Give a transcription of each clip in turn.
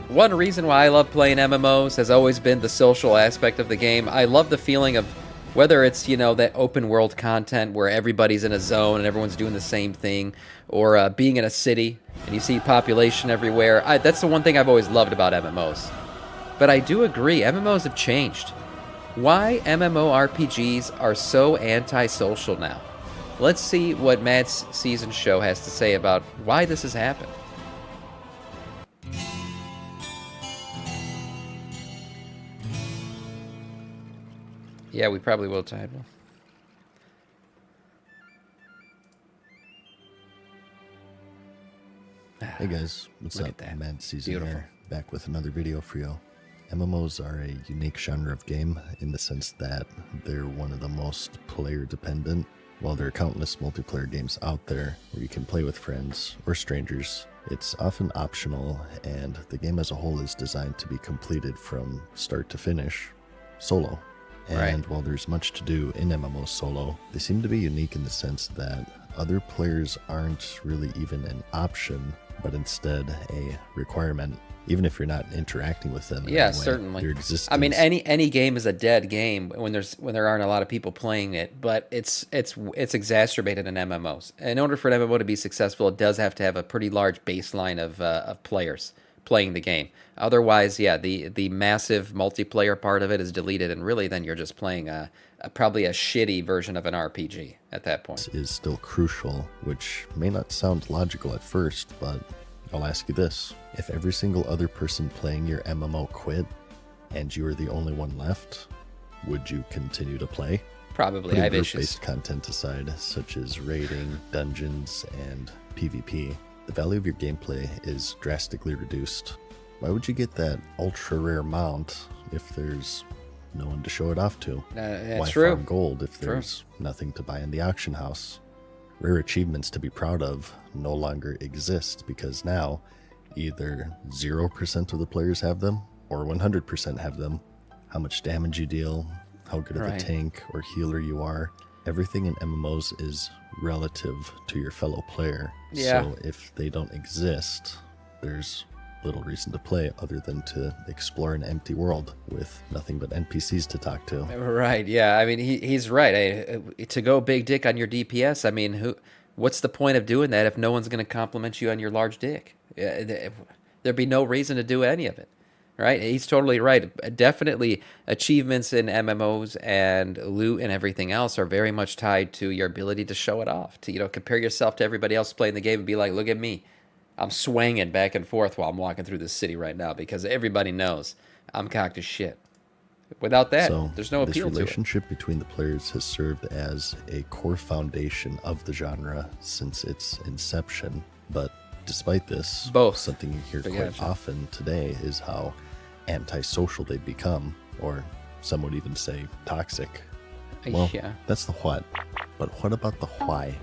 One reason why I love playing MMOs has always been the social aspect of the game. I love the feeling of whether it's, that open world content where everybody's in a zone and everyone's doing the same thing, or being in a city and you see population everywhere. That's the one thing I've always loved about MMOs. But I do agree, MMOs have changed. Why MMORPGs are so antisocial now? Let's see what Matt's season show has to say about why this has happened. Yeah, we probably will, Tidal. Hey guys, what's Look up? at that. Mad Season Beautiful. here, back with another video for you. MMOs are a unique genre of game in the sense that they're one of the most player dependent. While there are countless multiplayer games out there where you can play with friends or strangers, it's often optional, and the game as a whole is designed to be completed from start to finish solo. And while there's much to do in MMO solo, they seem to be unique in the sense that other players aren't really even an option, but instead a requirement, even if you're not interacting with them in Yeah, any way. certainly. Your existence. I mean, any game is a dead game when there aren't a lot of people playing it, but it's exacerbated in MMOs. In order for an MMO to be successful, it does have to have a pretty large baseline of players playing the game. Otherwise, yeah, the massive multiplayer part of it is deleted, and really then you're just playing probably a shitty version of an RPG at that point. Is still crucial, which may not sound logical at first, but I'll ask you this. If every single other person playing your MMO quit, and you were the only one left, would you continue to play? Probably. I have issues. Group-based content aside, such as raiding, dungeons, and PvP, the value of your gameplay is drastically reduced. Why would you get that ultra-rare mount if there's no one to show it off to? Why true. farm gold if there's nothing to buy in the auction house? Rare achievements to be proud of no longer exist because now either 0% of the players have them or 100% have them. How much damage you deal, how good of a tank or healer you are, everything in MMOs is relative to your fellow player. Yeah. So if they don't exist, there's little reason to play other than to explore an empty world with nothing but NPCs to talk to. Right, yeah. I mean, he's right. To go big dick on your DPS, I mean, what's the point of doing that if no one's going to compliment you on your large dick? There'd be no reason to do any of it, right? He's totally right. Definitely achievements in MMOs and loot and everything else are very much tied to your ability to show it off, to, compare yourself to everybody else playing the game and be like, look at me. I'm swinging back and forth while I'm walking through this city right now because everybody knows I'm cocked as shit. Without that, there's no appeal to it. This relationship between the players has served as a core foundation of the genre since its inception. But despite this, something you hear quite often today is how antisocial they've become, or some would even say toxic. Well, that's the what. But what about the why?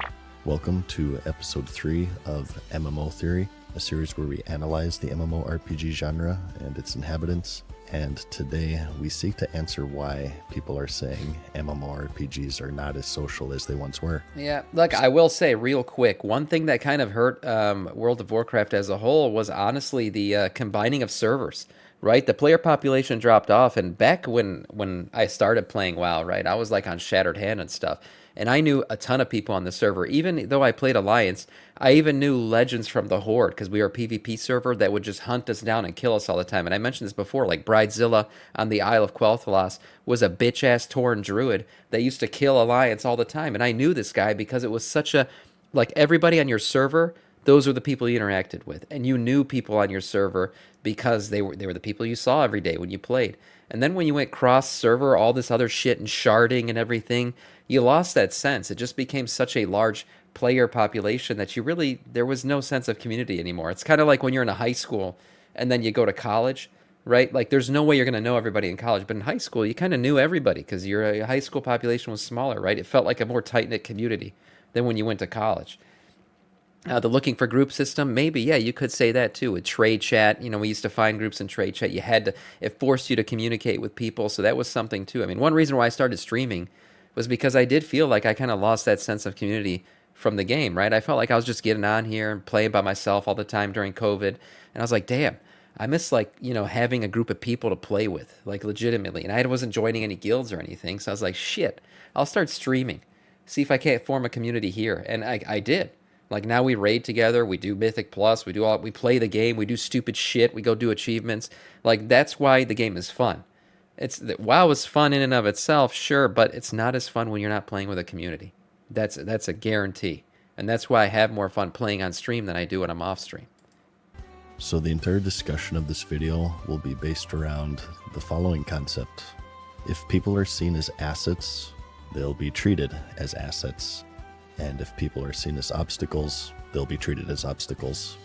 Welcome to episode 3 of MMO Theory, a series where we analyze the MMORPG genre and its inhabitants. And today we seek to answer why people are saying MMORPGs are not as social as they once were. Yeah, look, I will say real quick, one thing that kind of hurt World of Warcraft as a whole was honestly the combining of servers, right? The player population dropped off, and back when I started playing WoW, right, I was like on Shattered Hand and stuff. And I knew a ton of people on the server. Even though I played Alliance, I even knew legends from the Horde because we were a PvP server that would just hunt us down and kill us all the time. And I mentioned this before, like Bridezilla on the Isle of Quel'Thalas was a bitch-ass Tauren druid that used to kill Alliance all the time. And I knew this guy because it was such a, like everybody on your server, those were the people you interacted with. And you knew people on your server because they were the people you saw every day when you played. And then when you went cross-server, all this other shit and sharding and everything, you lost that sense. It just became such a large player population that there was no sense of community anymore. It's kind of like when you're in a high school and then you go to college, right? Like there's no way you're going to know everybody in college, but in high school, you kind of knew everybody because your high school population was smaller, right? It felt like a more tight-knit community than when you went to college. The looking for group system, maybe, yeah, you could say that too. With trade chat, we used to find groups in trade chat. It forced you to communicate with people, so that was something too. I mean, one reason why I started streaming was because I did feel like I kind of lost that sense of community from the game, right? I felt like I was just getting on here and playing by myself all the time during COVID, and I was like, damn, I miss like, you know, having a group of people to play with, like legitimately. And I wasn't joining any guilds or anything. So I was like, shit, I'll start streaming. See if I can't form a community here. And I did. Like now we raid together, we do Mythic Plus, we play the game, we do stupid shit, we go do achievements. Like that's why the game is fun. WoW is fun in and of itself, sure, but it's not as fun when you're not playing with a community. That's a guarantee. And that's why I have more fun playing on stream than I do when I'm off stream. So the entire discussion of this video will be based around the following concept. If people are seen as assets, they'll be treated as assets. And if people are seen as obstacles, they'll be treated as obstacles.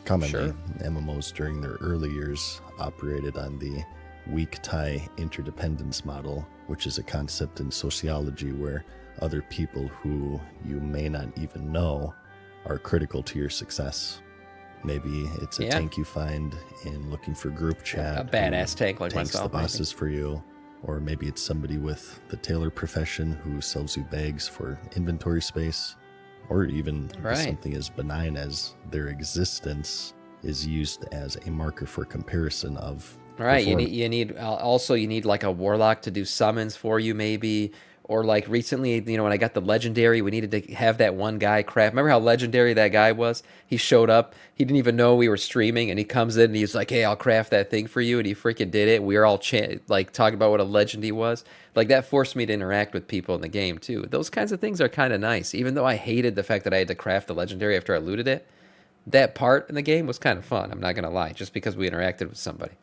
Commonly, sure. MMOs during their early years operated on the weak tie interdependence model, which is a concept in sociology where other people who you may not even know are critical to your success. Maybe it's a tank you find in looking for group chat. A badass tank like tanks myself. The bosses for you. Or maybe it's somebody with the tailor profession who sells you bags for inventory space. Or even something as benign as their existence is used as a marker for comparison of Right, you need like a warlock to do summons for you maybe, or like recently, you know, when I got the legendary, we needed to have that one guy craft. Remember how legendary that guy was? He showed up, he didn't even know we were streaming, and he comes in and he's like, "Hey, I'll craft that thing for you," and he freaking did it. We were all like talking about what a legend he was. Like that forced me to interact with people in the game too. Those kinds of things are kind of nice, even though I hated the fact that I had to craft the legendary after I looted it. That part in the game was kind of fun. I'm not gonna lie, just because we interacted with somebody.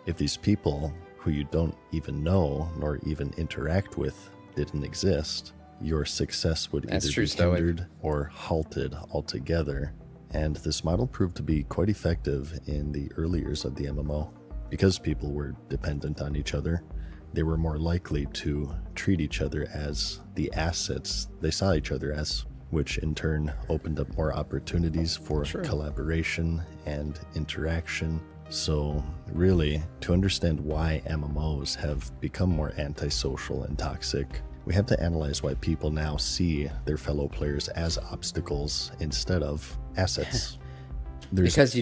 If these people who you don't even know nor even interact with didn't exist, your success would either be hindered or halted altogether. And this model proved to be quite effective in the early years of the MMO. Because people were dependent on each other, they were more likely to treat each other as the assets they saw each other as, which in turn opened up more opportunities for collaboration and interaction. So really, to understand why MMOs have become more antisocial and toxic, we have to analyze why people now see their fellow players as obstacles instead of assets. Because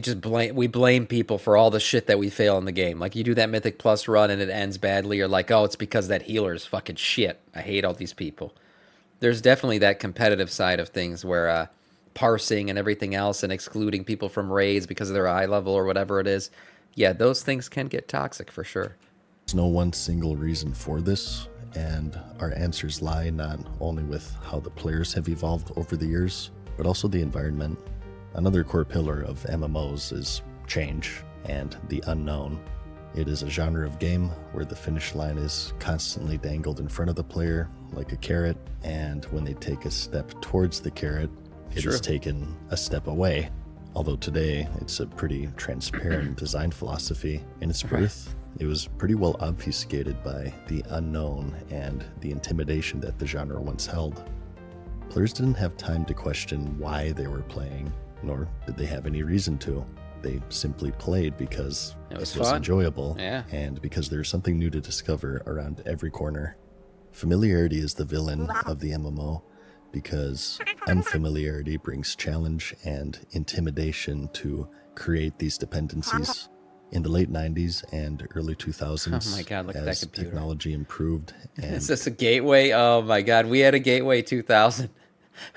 we blame people for all the shit that we fail in the game. Like you do that Mythic Plus run and it ends badly, you're like, oh, it's because that healer is fucking shit. I hate all these people. There's definitely that competitive side of things where parsing and everything else and excluding people from raids because of their eye level or whatever it is. Yeah, those things can get toxic for sure. There's no one single reason for this, and our answers lie not only with how the players have evolved over the years, but also the environment. Another core pillar of MMOs is change and the unknown. It is a genre of game where the finish line is constantly dangled in front of the player like a carrot, and when they take a step towards the carrot, it is taken a step away. Although today it's a pretty transparent design philosophy. In its birth, it was pretty well obfuscated by the unknown and the intimidation that the genre once held. Players didn't have time to question why they were playing, nor did they have any reason to. They simply played because it was enjoyable and because there's something new to discover around every corner. Familiarity is the villain of the MMO, because unfamiliarity brings challenge and intimidation to create these dependencies. In the late 90s and early 2000s, oh my God, look at that computer. Technology improved. And is this a gateway? Oh my God, we had a Gateway 2000.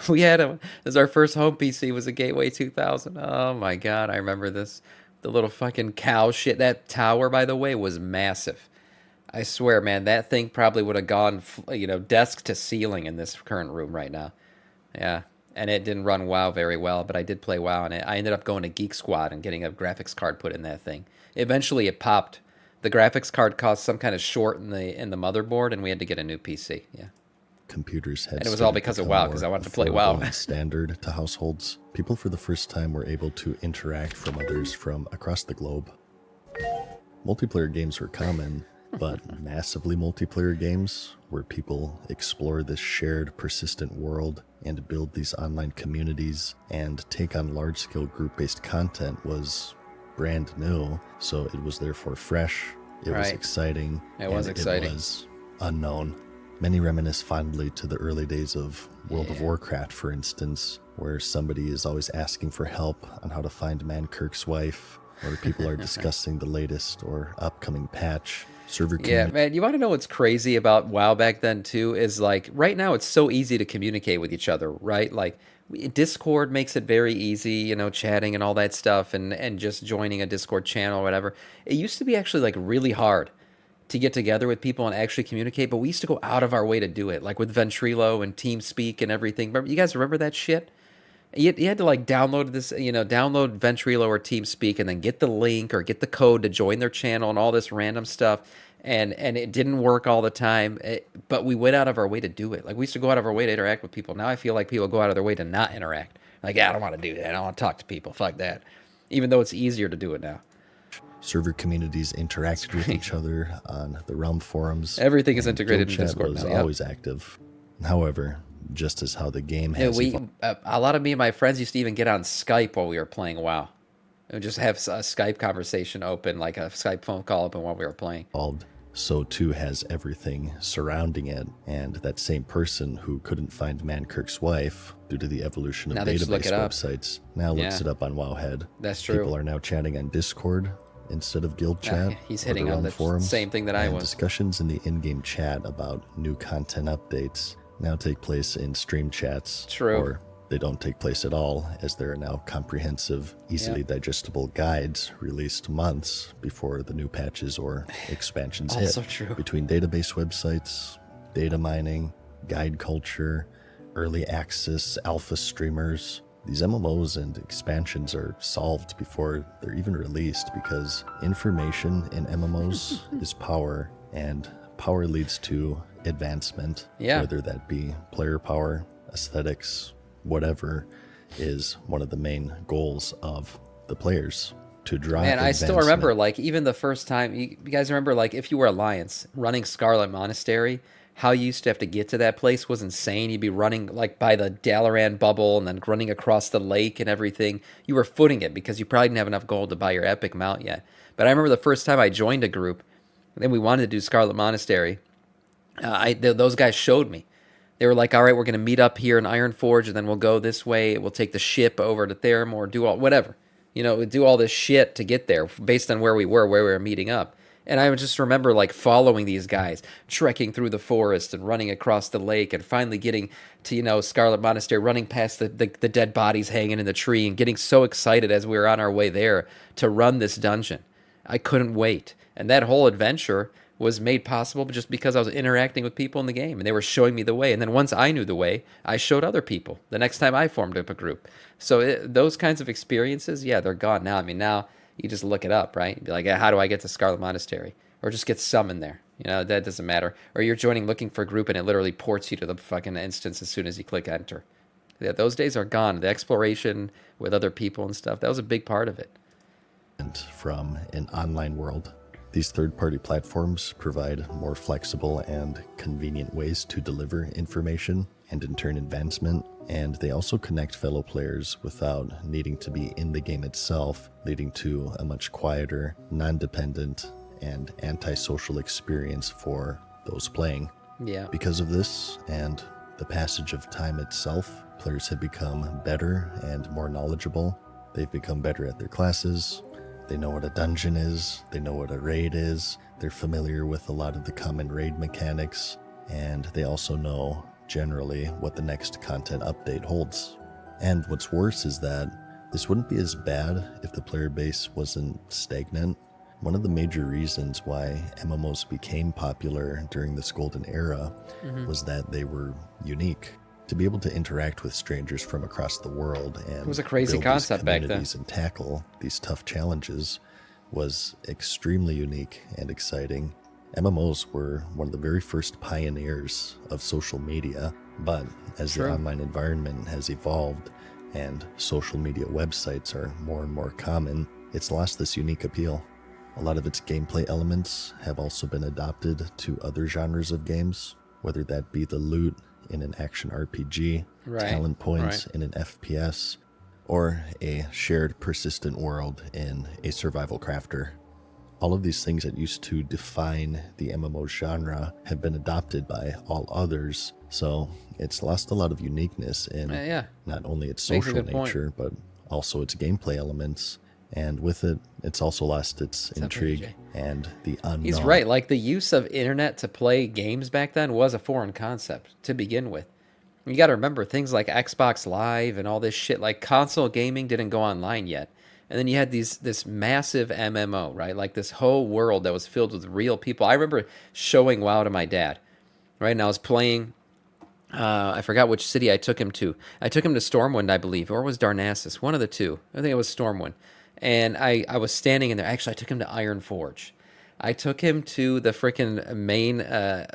As our first home PC was a Gateway 2000. Oh my God, I remember this. The little fucking cow shit. That tower, by the way, was massive. I swear, man, that thing probably would have gone, desk to ceiling in this current room right now. Yeah, and it didn't run WoW very well, but I did play WoW on it. I ended up going to Geek Squad and getting a graphics card put in that thing. Eventually, it popped. The graphics card caused some kind of short in the motherboard, and we had to get a new PC. Yeah. Computers had, and it was all because of WoW, because I wanted to play WoW. Standard to households. People for the first time were able to interact from others from across the globe. Multiplayer games were common, but massively multiplayer games where people explore this shared persistent world and build these online communities and take on large-scale group-based content was brand new, so it was therefore fresh, it was exciting, it was unknown. Many reminisce fondly to the early days of World of Warcraft, for instance, where somebody is always asking for help on how to find Mankirk's wife, or people are discussing the latest or upcoming patch. Server Yeah, man, you want to know what's crazy about WoW back then too is like right now it's so easy to communicate with each other, right? Like Discord makes it very easy, you know, chatting and all that stuff and just joining a Discord channel or whatever. It used to be actually like really hard to get together with people and actually communicate, but we used to go out of our way to do it, like with Ventrilo and TeamSpeak and everything. Remember, you guys remember that shit? You had to like download this, you know, download Ventrilo or TeamSpeak and then get the link or get the code to join their channel and all this random stuff. And it didn't work all the time, but we went out of our way to do it. Like we used to go out of our way to interact with people. Now I feel like people go out of their way to not interact. Like, yeah, I don't want to do that. I don't want to talk to people. Fuck that. Even though it's easier to do it now. Server communities interact with each other on the Realm forums. Everything is integrated in Discord now. Yep. Always active. However, just as how the game has evolved. A lot of me and my friends used to even get on Skype while we were playing WoW. And just have a Skype conversation open, like a Skype phone call open while we were playing. So too has everything surrounding it, and that same person who couldn't find Mankirk's wife due to the evolution of database websites now looks it up on Wowhead. That's true. People are now chatting on Discord instead of guild chat. He's hitting on the forums, same thing that I was. Discussions in the in-game chat about new content updates now take place in stream chats. True. Or they don't take place at all, as there are now comprehensive, easily digestible guides released months before the new patches or expansions hit. Also true. Between database websites, data mining, guide culture, early access, alpha streamers, these MMOs and expansions are solved before they're even released because information in MMOs is power, and power leads to advancement, whether that be player power, aesthetics, whatever is one of the main goals of the players to drive. And I still remember, like, even the first time, you guys remember, like, if you were Alliance running Scarlet Monastery, how you used to have to get to that place was insane. You'd be running, like, by the Dalaran bubble and then running across the lake and everything. You were footing it because you probably didn't have enough gold to buy your epic mount yet. But I remember the first time I joined a group, and then we wanted to do Scarlet Monastery. Those guys showed me. They were like, all right, we're going to meet up here in Ironforge, and then we'll go this way. We'll take the ship over to Theramore, do all, whatever. You know, do all this shit to get there based on where we were meeting up. And I would just remember, like, following these guys, trekking through the forest and running across the lake and finally getting to, you know, Scarlet Monastery, running past the dead bodies hanging in the tree and getting so excited as we were on our way there to run this dungeon. I couldn't wait. And that whole adventure was made possible just because I was interacting with people in the game and they were showing me the way. And then once I knew the way, I showed other people the next time I formed up a group. So those kinds of experiences, yeah, they're gone now. I mean, now you just look it up, right? You'd be like, how do I get to Scarlet Monastery? Or just get summoned there. You know, that doesn't matter. Or you're joining looking for a group and it literally ports you to the fucking instance as soon as you click enter. Yeah, those days are gone. The exploration with other people and stuff, that was a big part of it. And from an online world, these third-party platforms provide more flexible and convenient ways to deliver information and in turn advancement, and they also connect fellow players without needing to be in the game itself, leading to a much quieter, non-dependent, and antisocial experience for those playing. Yeah. Because of this, and the passage of time itself, players have become better and more knowledgeable. They've become better at their classes. They know what a dungeon is, they know what a raid is, they're familiar with a lot of the common raid mechanics, and they also know, generally, what the next content update holds. And what's worse is that this wouldn't be as bad if the player base wasn't stagnant. One of the major reasons why MMOs became popular during this golden era was that they were unique. To be able to interact with strangers from across the world and it was a crazy concept back then. And tackle these tough challenges was extremely unique and exciting. MMOs were one of the very first pioneers of social media, but as the online environment has evolved and social media websites are more and more common, it's lost this unique appeal. A lot of its gameplay elements have also been adopted to other genres of games, whether that be the loot in an action RPG, talent points in an FPS, or a shared persistent world in a survival crafter. All of these things that used to define the MMO genre have been adopted by all others, so it's lost a lot of uniqueness in not only its social nature, but also its gameplay elements And with it, it's also lost its intrigue and the unknown. He's right. Like, the use of internet to play games back then was a foreign concept to begin with. You got to remember things like Xbox Live and all this shit. Like, console gaming didn't go online yet. And then you had this massive MMO, right? Like, this whole world that was filled with real people. I remember showing WoW to my dad, right? And I was playing, I forgot which city I took him to. I took him to Stormwind, I believe, or was Darnassus, one of the two. I think it was Stormwind. And I was standing in there. Actually, I took him to Iron Forge. I took him to the freaking main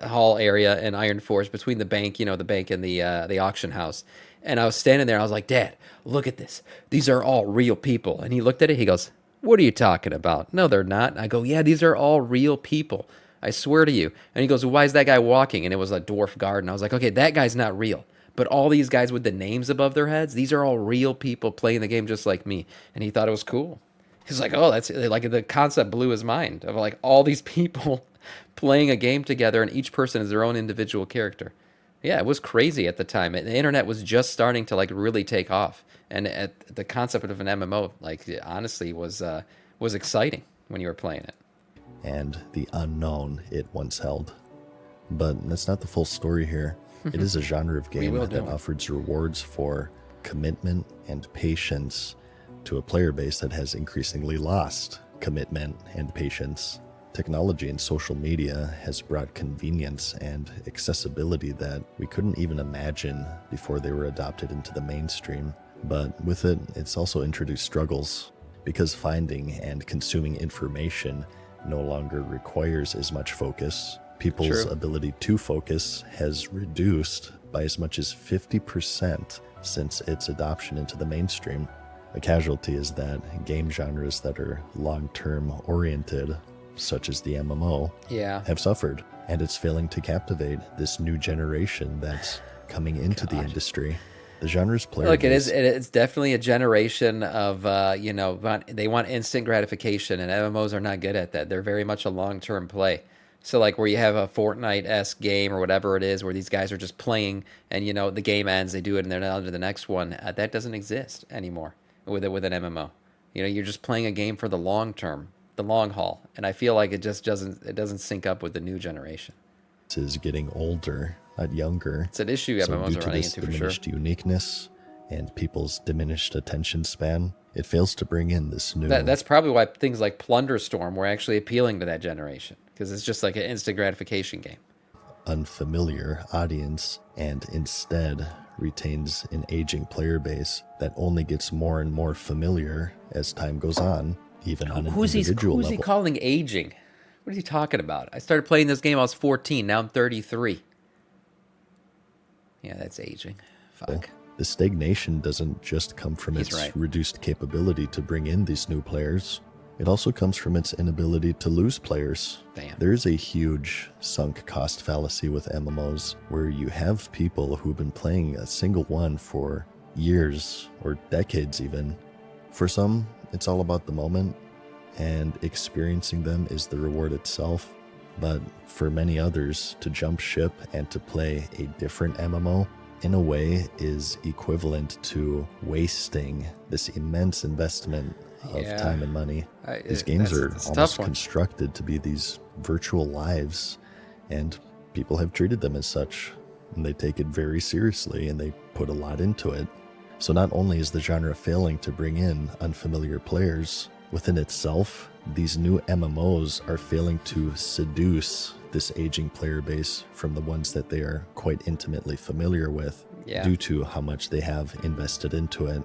hall area in Iron Forge between the bank, the bank and the auction house. And I was standing there. I was like, Dad, look at this. These are all real people. And he looked at it. He goes, what are you talking about? No, they're not. And I go, yeah, these are all real people. I swear to you. And he goes, well, why is that guy walking? And it was a dwarf guard. And I was like, okay, that guy's not real. But all these guys with the names above their heads, these are all real people playing the game just like me. And he thought it was cool. He's like, oh, that's like, the concept blew his mind of like all these people playing a game together and each person is their own individual character. Yeah, it was crazy at the time. The internet was just starting to like really take off. And the concept of an MMO, like, honestly, was exciting when you were playing it. And the unknown it once held. But that's not the full story here. It is a genre of game that offers rewards for commitment and patience to a player base that has increasingly lost commitment and patience. Technology and social media has brought convenience and accessibility that we couldn't even imagine before they were adopted into the mainstream. But with it, it's also introduced struggles, because finding and consuming information no longer requires as much focus. People's ability to focus has reduced by as much as 50% since its adoption into the mainstream. A casualty is that game genres that are long-term oriented, such as the MMO, have suffered, and it's failing to captivate this new generation that's coming into the industry. The genre's player Look, it's definitely a generation of, they want instant gratification, and MMOs are not good at that. They're very much a long-term play. So, like, where you have a Fortnite-esque game or whatever it is, where these guys are just playing, and, the game ends, they do it, and they're on to the next one. That doesn't exist anymore with an MMO. You're just playing a game for the long term, the long haul, and I feel like it just doesn't sync up with the new generation. It is getting older, not younger. It's an issue MMOs are running into, for sure. Diminished uniqueness and people's diminished attention span, it fails to bring in this new... That's probably why things like Plunderstorm were actually appealing to that generation, because it's just like an instant gratification game. Unfamiliar audience, and instead retains an aging player base that only gets more and more familiar as time goes on, even on an individual level. Who's he calling aging? What is he talking about? I started playing this game, I was 14, now I'm 33. Yeah, that's aging. Fuck. The stagnation doesn't just come from its reduced capability to bring in these new players. It also comes from its inability to lose players. Damn. There is a huge sunk cost fallacy with MMOs, where you have people who've been playing a single one for years or decades even. For some, it's all about the moment, and experiencing them is the reward itself. But for many others, to jump ship and to play a different MMO, in a way, is equivalent to wasting this immense investment of time and money. These games are almost constructed to be these virtual lives, and people have treated them as such, and they take it very seriously, and they put a lot into it. So not only is the genre failing to bring in unfamiliar players, within itself, these new MMOs are failing to seduce this aging player base from the ones that they are quite intimately familiar with, due to how much they have invested into it.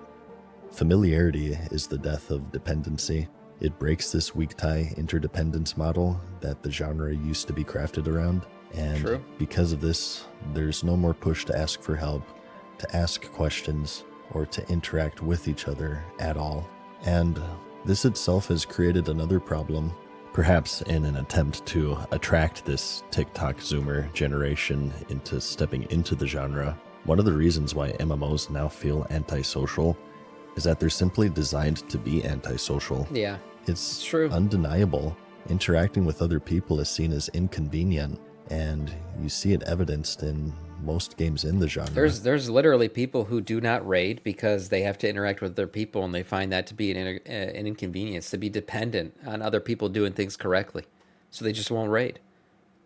Familiarity is the death of dependency. It breaks this weak tie interdependence model that the genre used to be crafted around. And because of this, there's no more push to ask for help, to ask questions, or to interact with each other at all. And this itself has created another problem, perhaps in an attempt to attract this TikTok Zoomer generation into stepping into the genre. One of the reasons why MMOs now feel antisocial is that they're simply designed to be antisocial. Yeah, it's true. Undeniable. Interacting with other people is seen as inconvenient, and you see it evidenced in most games in the genre. There's literally people who do not raid because they have to interact with their people, and they find that to be an inconvenience, to be dependent on other people doing things correctly. So they just won't raid.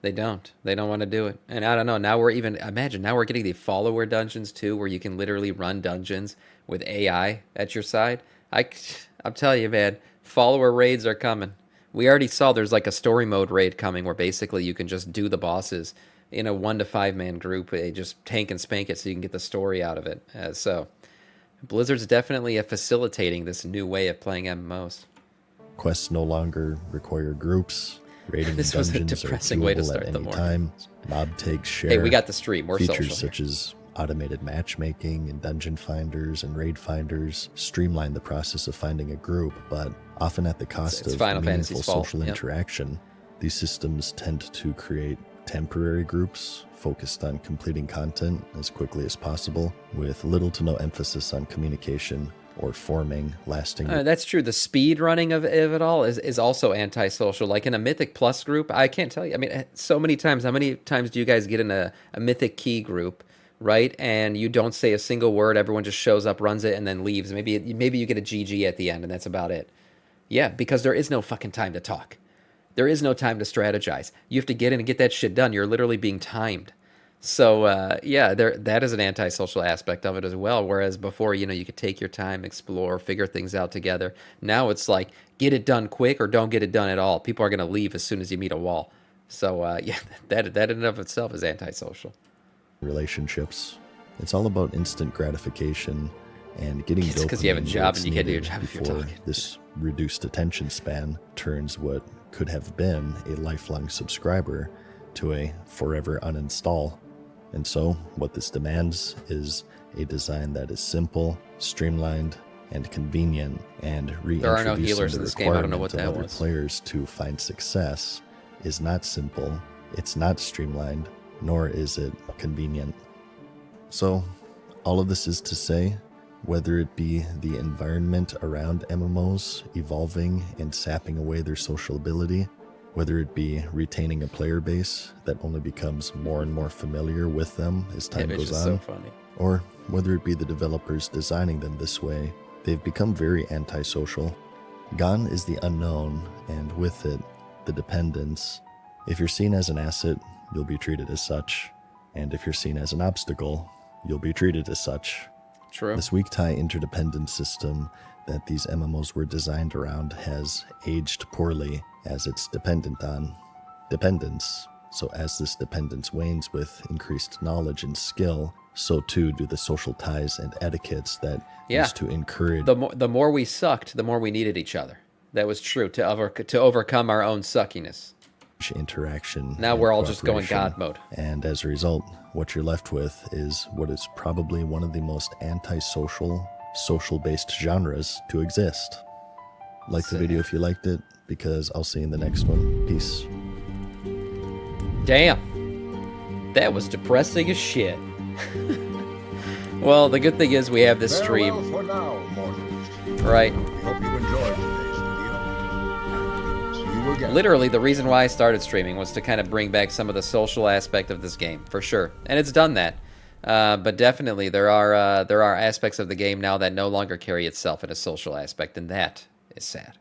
They don't want to do it. And I don't know, now we're getting the follower dungeons too, where you can literally run dungeons with AI at your side. I'm telling you, man, follower raids are coming. We already saw there's like a story mode raid coming where basically you can just do the bosses in a 1 to 5 man group. They just tank and spank it so you can get the story out of it. So Blizzard's definitely facilitating this new way of playing MMOs. Quests no longer require groups. Raiding this dungeons was a depressing way to start the morning. Time. Mob takes share. Hey, we got the stream. We're features social such as automated matchmaking and dungeon finders and raid finders streamline the process of finding a group, but often at the cost of meaningful social interaction. These systems tend to create temporary groups focused on completing content as quickly as possible, with little to no emphasis on communication or forming lasting. That's true. The speed running of it all is also antisocial. Like in a Mythic Plus group, I can't tell you. I mean, so many times. How many times do you guys get in a Mythic Key group, right? And you don't say a single word. Everyone just shows up, runs it, and then leaves. Maybe you get a GG at the end, and that's about it. Yeah, because there is no fucking time to talk. There is no time to strategize. You have to get in and get that shit done. You're literally being timed. So, that is an antisocial aspect of it as well. Whereas before, you could take your time, explore, figure things out together. Now it's like, get it done quick or don't get it done at all. People are going to leave as soon as you meet a wall. So, that in and of itself is antisocial. Relationships. It's all about instant gratification and getting dopamine. Because you have a job and you can't do your job if you're talking. This reduced attention span turns what could have been a lifelong subscriber to a forever uninstall. And so what this demands is a design that is simple, streamlined, and convenient, and there are no healers in this game. I don't know what that was. Players to find success is not simple, it's not streamlined, nor is it convenient. So all of this is to say, whether it be the environment around MMOs evolving and sapping away their social ability, whether it be retaining a player base that only becomes more and more familiar with them as time goes on, or whether it be the developers designing them this way, they've become very antisocial. Gone is the unknown, and with it, the dependence. If you're seen as an asset, you'll be treated as such, and if you're seen as an obstacle, you'll be treated as such. True. This weak tie interdependence system that these MMOs were designed around has aged poorly, as it's dependent on dependence. So as this dependence wanes with increased knowledge and skill, so too do the social ties and etiquettes that used to encourage. The more we sucked, the more we needed each other. That was true, to overcome our own suckiness. Interaction. Now we're all just going God mode. And as a result, what you're left with is what is probably one of the most antisocial, social-based genres to exist. Like the video if you liked it, because I'll see you in the next one. Peace. Damn. That was depressing as shit. Well, the good thing is we have this stream. Farewell for now, mortals. Right. Hope you enjoyed today's video. See you again. Literally, the reason why I started streaming was to kind of bring back some of the social aspect of this game, for sure. And it's done that. But definitely, there are aspects of the game now that no longer carry itself in a social aspect, and that is sad.